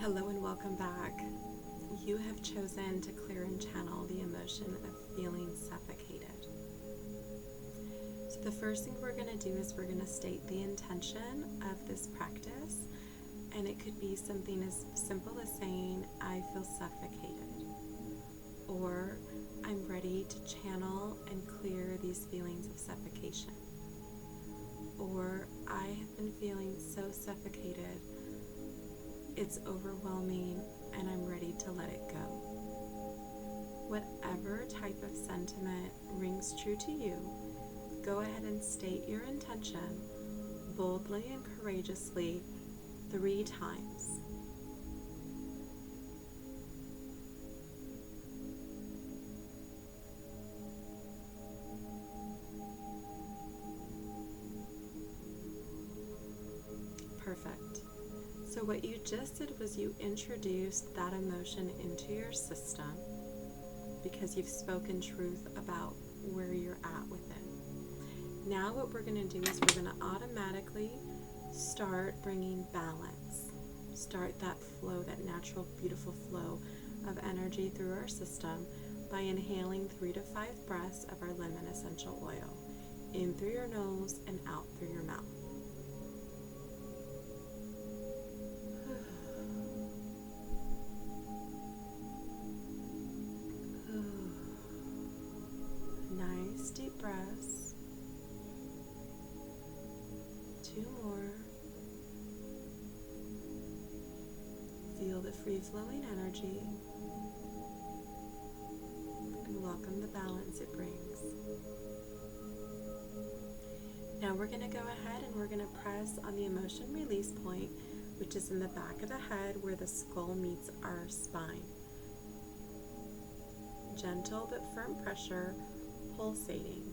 Hello and welcome back. You have chosen to clear and channel the emotion of feeling suffocated. So the first thing we're going to do is we're going to state the intention of this practice, and it could be something as simple as saying, I feel suffocated, or I'm ready to channel and clear these feelings of suffocation, or I have been feeling so suffocated it's overwhelming and I'm ready to let it go. Whatever type of sentiment rings true to you, go ahead and state your intention boldly and courageously 3 times. Perfect. So what you just did was you introduced that emotion into your system because you've spoken truth about where you're at with it. Now what we're going to do is we're going to automatically start bringing balance. Start that flow, that natural, beautiful flow of energy through our system by inhaling 3 to 5 breaths of our lemon essential oil in through your nose and out through your mouth. Nice deep breaths. 2 more. Feel the free-flowing energy and welcome the balance it brings. Now we're going to go ahead and we're going to press on the emotion release point, which is in the back of the head where the skull meets our spine. Gentle but firm pressure, pulsating.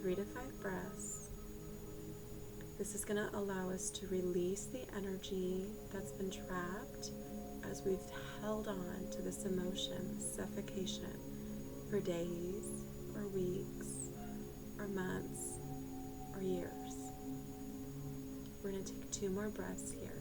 3 to 5 breaths. This is going to allow us to release the energy that's been trapped as we've held on to this emotion, suffocation, for days or weeks or months or years. We're going to take 2 more breaths here.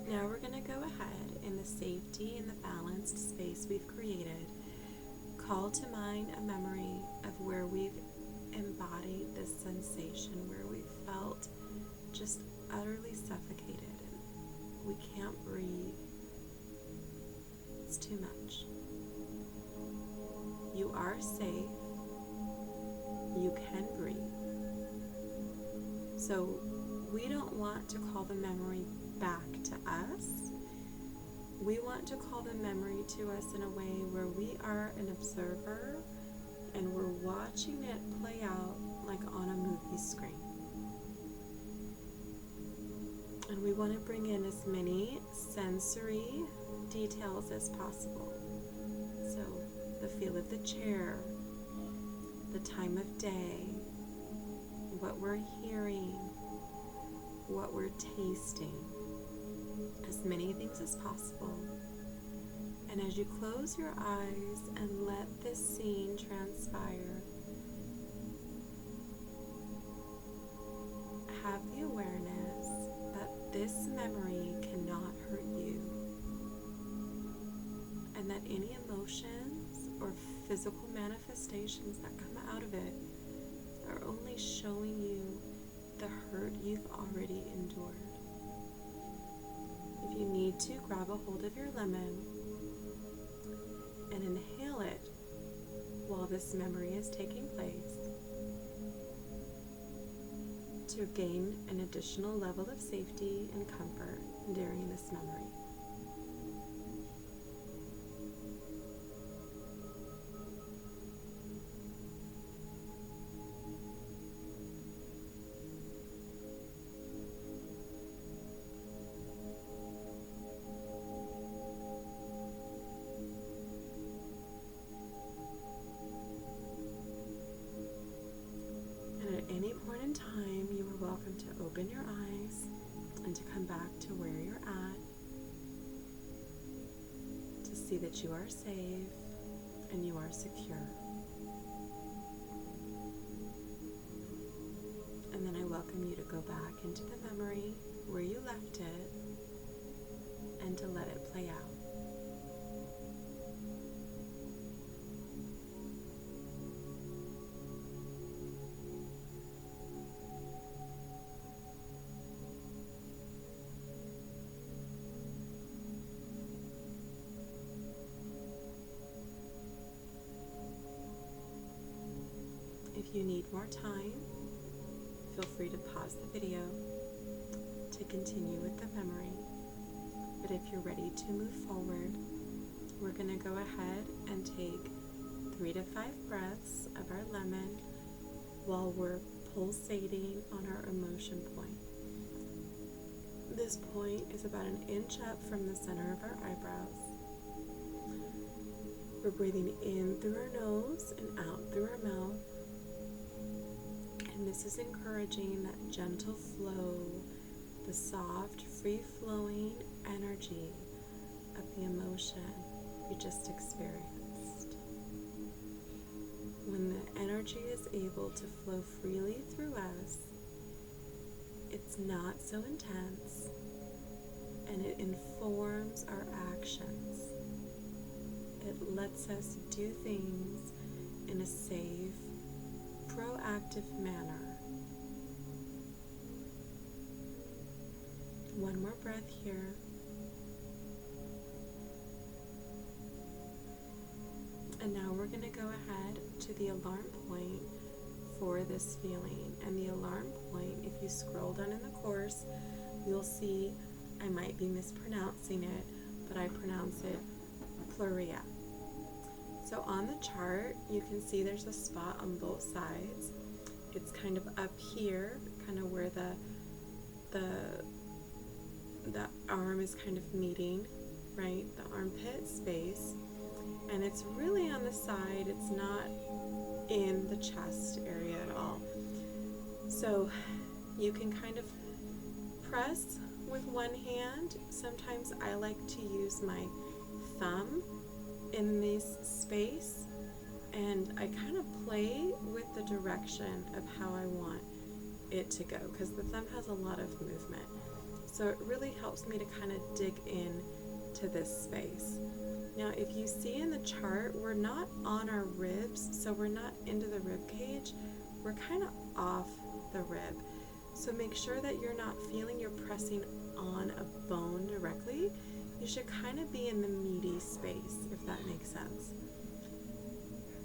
Now we're going to go ahead in the safety and the balanced space we've created, call to mind a memory of where we've embodied this sensation, where we felt just utterly suffocated and we can't breathe. It's too much. You are safe. You can breathe. So we don't want to call the memory back to us. We want to call the memory to us in a way where we are an observer and we're watching it play out like on a movie screen. And we want to bring in as many sensory details as possible. So the feel of the chair, the time of day, what we're hearing, what we're tasting, as many things as possible. And as you close your eyes and let this scene transpire, have the awareness that this memory cannot hurt you, and that any emotions or physical manifestations that come out of it are only showing you the hurt you've already endured. If you need to, grab a hold of your lemon and inhale it while this memory is taking place to gain an additional level of safety and comfort during this memory. At any point in time, you are welcome to open your eyes and to come back to where you're at. to see that you are safe and you are secure. And then I welcome you to go back into the memory where you left it and to let it play out. If you need more time, feel free to pause the video to continue with the memory. But if you're ready to move forward, we're going to go ahead and take 3 to 5 breaths of our lemon while we're pulsating on our emotion point. This point is about an inch up from the center of our eyebrows. We're breathing in through our nose and out through our mouth. And this is encouraging that gentle flow, the soft, free-flowing energy of the emotion you just experienced. When the energy is able to flow freely through us, it's not so intense, and it informs our actions. It lets us do things in a safe, proactive manner. One more breath here. And now we're going to go ahead to the alarm point for this feeling. And the alarm point, if you scroll down in the course, you'll see, I might be mispronouncing it, but I pronounce it pluria. So on the chart, you can see there's a spot on both sides. It's kind of up here, kind of where the arm is kind of meeting, right? The armpit space. And it's really on the side. It's not in the chest area at all. So you can kind of press with one hand. Sometimes I like to use my thumb in this space, and I kind of play with the direction of how I want it to go, because the thumb has a lot of movement. So it really helps me to kind of dig in to this space. Now, if you see in the chart, we're not on our ribs, so we're not into the rib cage. We're kind of off the rib. So make sure that you're not feeling you're pressing on a bone directly. You should kind of be in the meaty space, if that makes sense.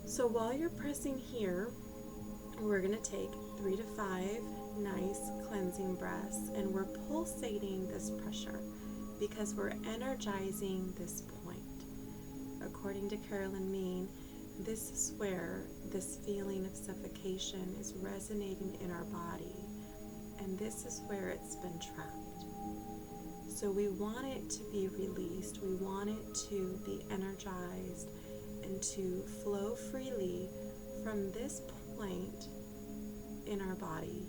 So while you're pressing here, we're going to take 3 to 5 nice cleansing breaths, and we're pulsating this pressure because we're energizing this point. According to Caryoln Mein, this is where this feeling of suffocation is resonating in our body, and this is where it's been trapped. So we want it to be released. We want it to be energized and to flow freely from this point in our body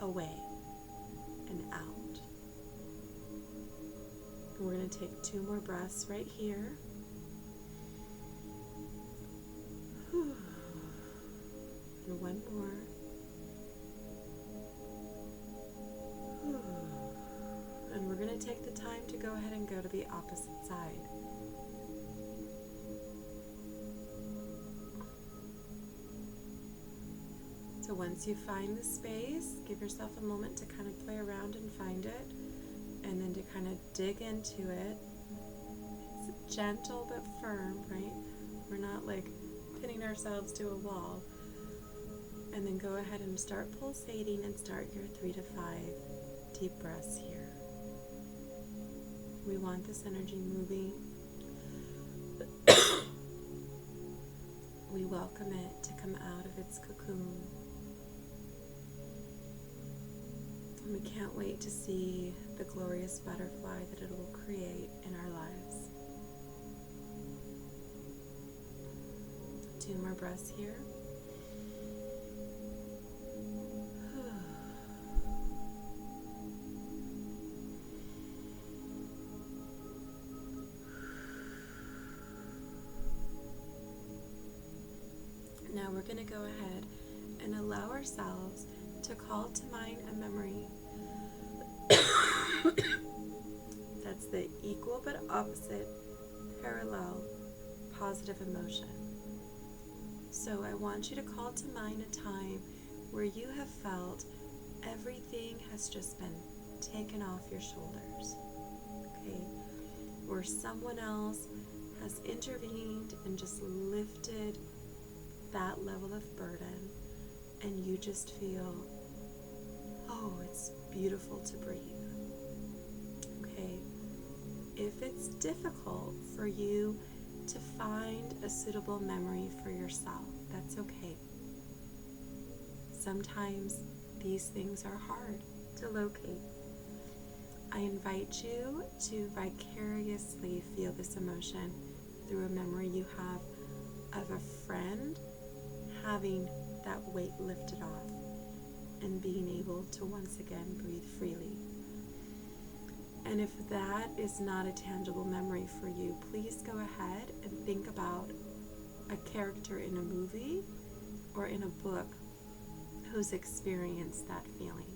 away and out. And we're going to take 2 more breaths right here. And 1 more. And we're going to take the time to go ahead and go to the opposite side. So once you find the space, give yourself a moment to kind of play around and find it, and then to kind of dig into it. It's gentle but firm, right? We're not like pinning ourselves to a wall. And then go ahead and start pulsating and start your 3 to 5 deep breaths here. We want this energy moving. We welcome it to come out of its cocoon. And we can't wait to see the glorious butterfly that it will create in our lives. 2 more breaths here. going to go ahead and allow ourselves to call to mind a memory that's the equal but opposite, parallel, positive emotion. So I want you to call to mind a time where you have felt everything has just been taken off your shoulders, okay? Where someone else has intervened and just lifted that level of burden, and you just feel, oh, it's beautiful to breathe, okay? If it's difficult for you to find a suitable memory for yourself, that's okay. Sometimes these things are hard to locate. I invite you to vicariously feel this emotion through a memory you have of a friend having that weight lifted off and being able to once again breathe freely. And if that is not a tangible memory for you, please go ahead and think about a character in a movie or in a book who's experienced that feeling.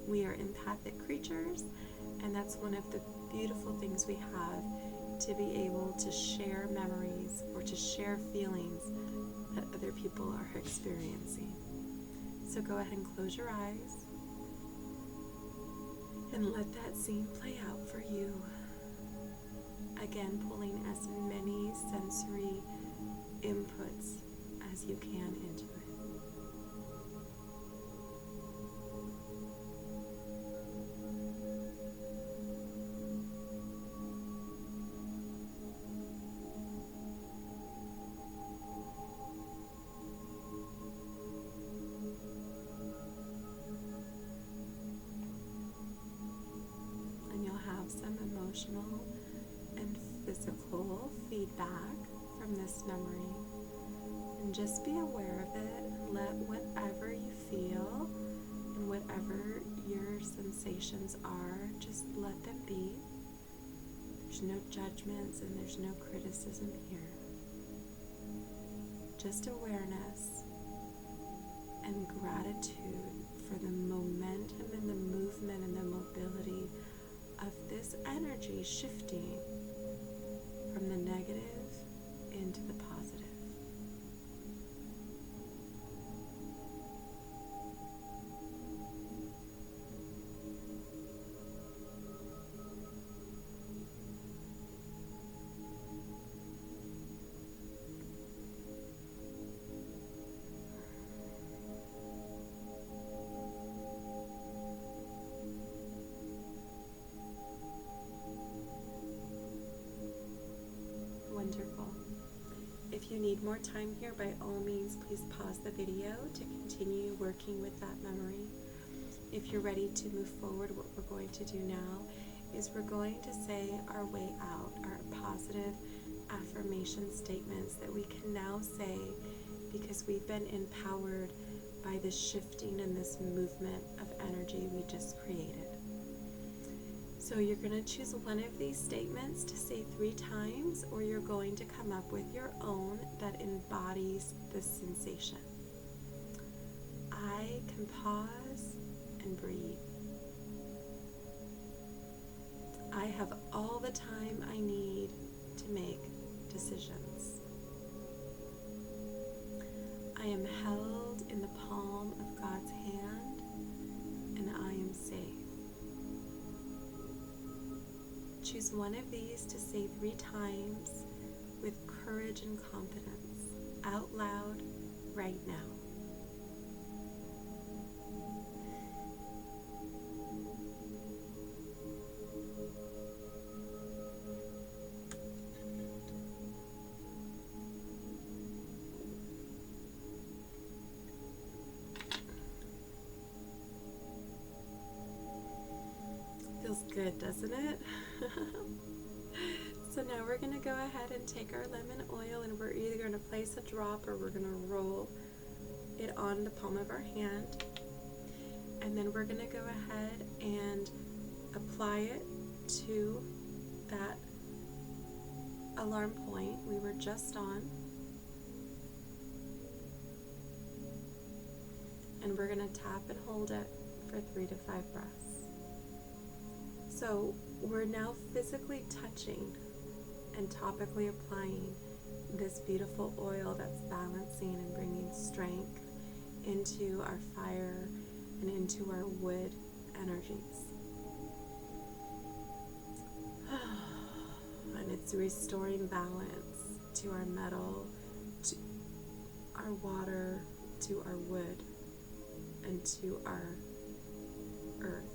We are empathic creatures, and that's one of the beautiful things we have, to be able to share memories or to share feelings that other people are experiencing. So go ahead and close your eyes and let that scene play out for you. Again, pulling as many sensory inputs as you can into it. Some emotional and physical feedback from this memory, and just be aware of it, and let whatever you feel and whatever your sensations are, just let them be. There's no judgments and there's no criticism here. Just awareness and gratitude for the momentum and the movement and the mobility of this energy shifting from the negative into the positive. Wonderful. If you need more time here, by all means, please pause the video to continue working with that memory. If you're ready to move forward, what we're going to do now is we're going to say our way out, our positive affirmation statements that we can now say because we've been empowered by this shifting and this movement of energy we just created. So you're going to choose one of these statements to say 3 times, or you're going to come up with your own that embodies this sensation. I can pause and breathe. I have all the time I need to make decisions. I am held in the palm of God's hand, and I am safe. Choose one of these to say 3 times with courage and confidence, out loud, right now. Feels good, doesn't it? So now we're going to go ahead and take our lemon oil, and we're either going to place a drop or we're going to roll it on the palm of our hand. And then we're going to go ahead and apply it to that alarm point we were just on. and we're going to tap and hold it for 3 to 5 breaths. So we're now physically touching and topically applying this beautiful oil that's balancing and bringing strength into our fire and into our wood energies. And it's restoring balance to our metal, to our water, to our wood, and to our earth.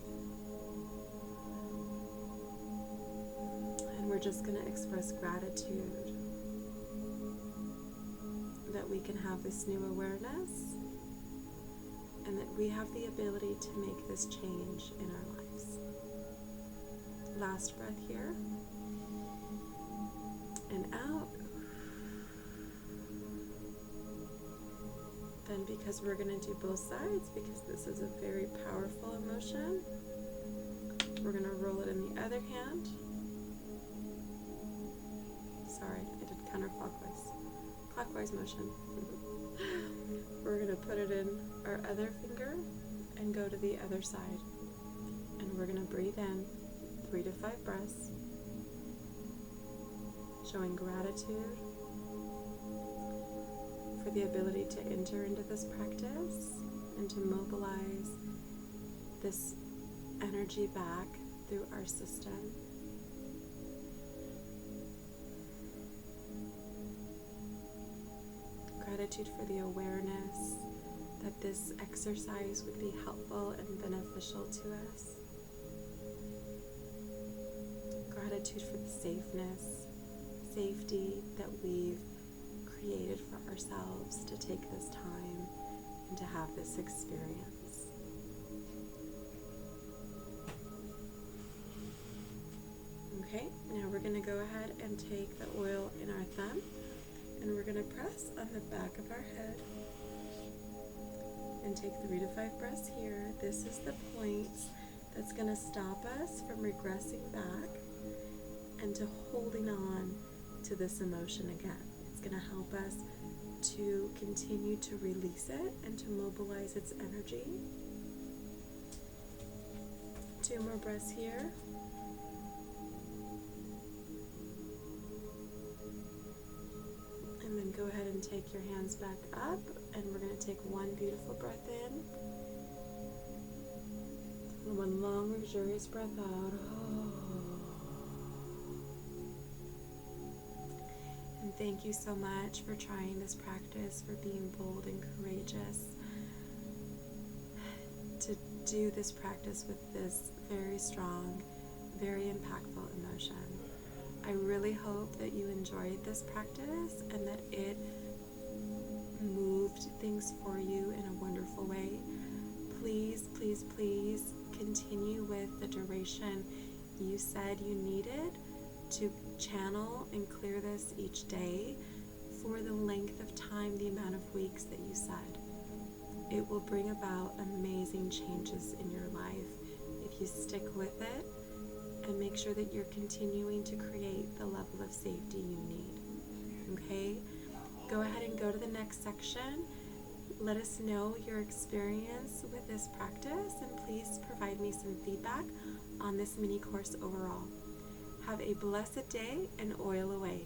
And we're just going to express gratitude that we can have this new awareness and that we have the ability to make this change in our lives. Last breath here. And out. Then, because we're going to do both sides, because this is a very powerful emotion, we're going to roll it in the other hand. Sorry, I did counterclockwise. Clockwise motion. We're going to put it in our other finger and go to the other side. And we're going to breathe in 3 to 5 breaths, showing gratitude for the ability to enter into this practice and to mobilize this energy back through our system. Gratitude for the awareness that this exercise would be helpful and beneficial to us. Gratitude for the safety that we've created for ourselves to take this time and to have this experience. Okay, now we're going to go ahead and take the oil in our thumb and we're going to press on the back of our head and take 3 to 5 breaths here. This is the point that's going to stop us from regressing back and to holding on to this emotion again. It's going to help us to continue to release it and to mobilize its energy. 2 more breaths here. And then go ahead and take your hands back up, and we're going to take 1 beautiful breath in and 1 long, luxurious breath out. And thank you so much for trying this practice, for being bold and courageous to do this practice with this very strong, very impactful emotion. I really hope that you enjoyed this practice and that it moved things for you in a wonderful way. Please, please, please continue with the duration you said you needed to channel and clear this each day for the length of time, the amount of weeks that you said. It will bring about amazing changes in your life if you stick with it and make sure that you're continuing to create the level of safety you need. Okay? Go ahead and go to the next section. Let us know your experience with this practice, and please provide me some feedback on this mini course overall. Have a blessed day and oil away.